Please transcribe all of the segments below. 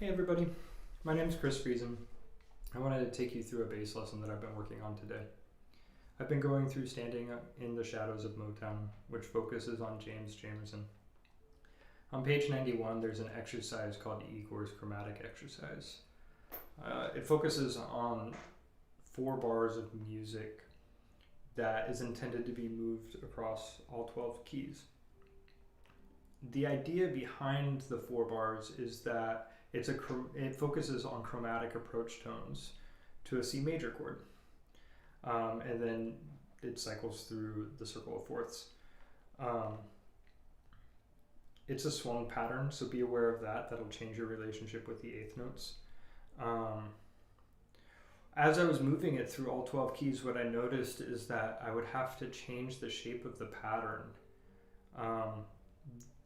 Hey everybody, my name is Chris Friesen. I wanted to take you through a bass lesson that I've been working on today. I've been going through Standing in the Shadows of Motown, which focuses on James Jamerson. On page 91, there's an exercise called Igor's Chromatic exercise. It focuses on 4 bars of music that is intended to be moved across all 12 keys. The idea behind the 4 bars is that it focuses on chromatic approach tones to a C major chord, and then it cycles through the circle of fourths. It's a swung pattern, so be aware of that. That'll change your relationship with the eighth notes. As I was moving it through all 12 keys, what I noticed is that I would have to change the shape of the pattern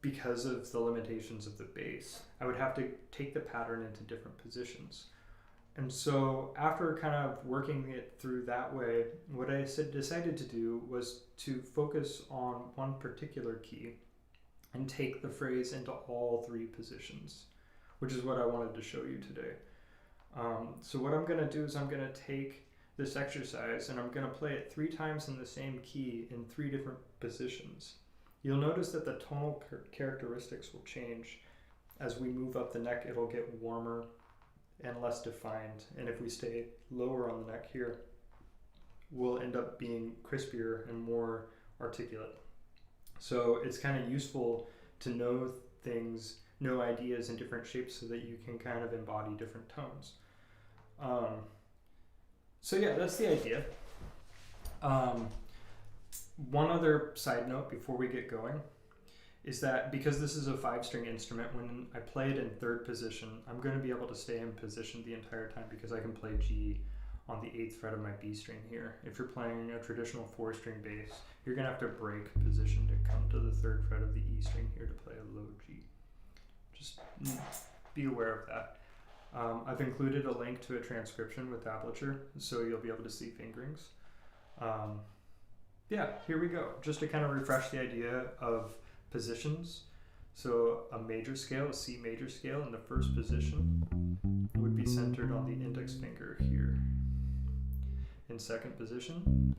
because of the limitations of the bass. I would have to take the pattern into different positions. And so after kind of working it through that way, what I decided to do was to focus on one particular key and take the phrase into all 3 positions, which is what I wanted to show you today. So what I'm going to do is I'm going to take this exercise and I'm going to play it 3 times in the same key in 3 different positions. You'll notice that the tonal characteristics will change. As we move up the neck, it'll get warmer and less defined. And if we stay lower on the neck here, we'll end up being crispier and more articulate. So it's kind of useful to know things, know ideas in different shapes so that you can kind of embody different tones. So yeah, that's the idea. One other side note before we get going is that because this is a 5-string instrument, when I play it in 3rd position, I'm going to be able to stay in position the entire time because I can play G on the 8th fret of my B string here. If you're playing a traditional 4-string bass, you're going to have to break position to come to the 3rd fret of the E string here to play a low G. Just be aware of that. I've included a link to a transcription with tablature, so you'll be able to see fingerings. Yeah, here we go. Just to kind of refresh the idea of positions. So a major scale, a C major scale in the 1st position would be centered on the index finger here. In 2nd position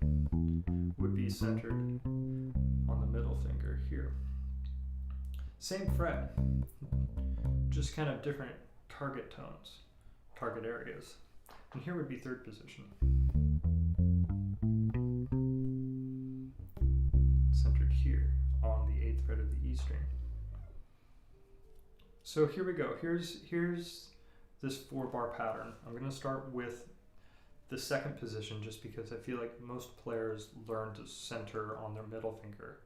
would be centered on the middle finger here. Same fret, just kind of different target tones, target areas. And here would be 3rd position. Centered here on the 8th fret of the E string. So here we go. Here's this 4-bar pattern. I'm going to start with the 2nd position just because I feel like most players learn to center on their middle finger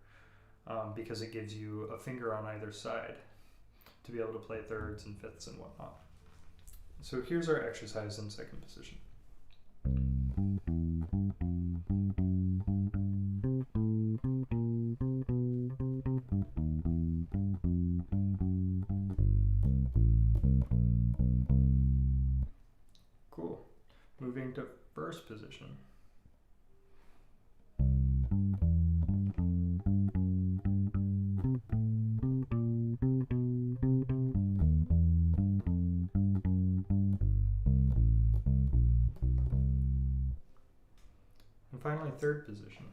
because it gives you a finger on either side to be able to play 3rds and 5ths and whatnot. So here's our exercise in 2nd position. Cool. Moving to 1st position. And finally, 3rd position.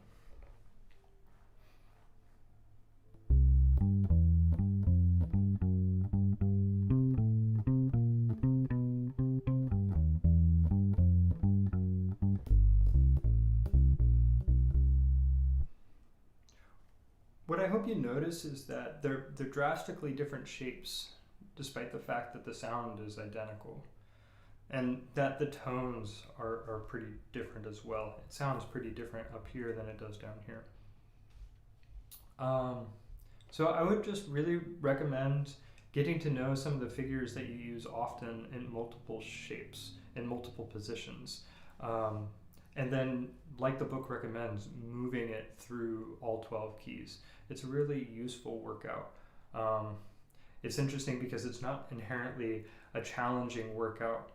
What I hope you notice is that they're drastically different shapes, despite the fact that the sound is identical, and that the tones are pretty different as well. It sounds pretty different up here than it does down here. So I would just really recommend getting to know some of the figures that you use often in multiple shapes, in multiple positions. And then, like the book recommends, moving it through all 12 keys. It's a really useful workout. It's interesting because it's not inherently a challenging workout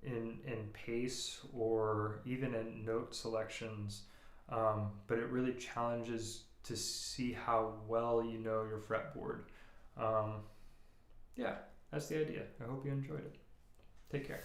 in pace or even in note selections, but it really challenges to see how well you know your fretboard. Yeah, that's the idea. I hope you enjoyed it. Take care.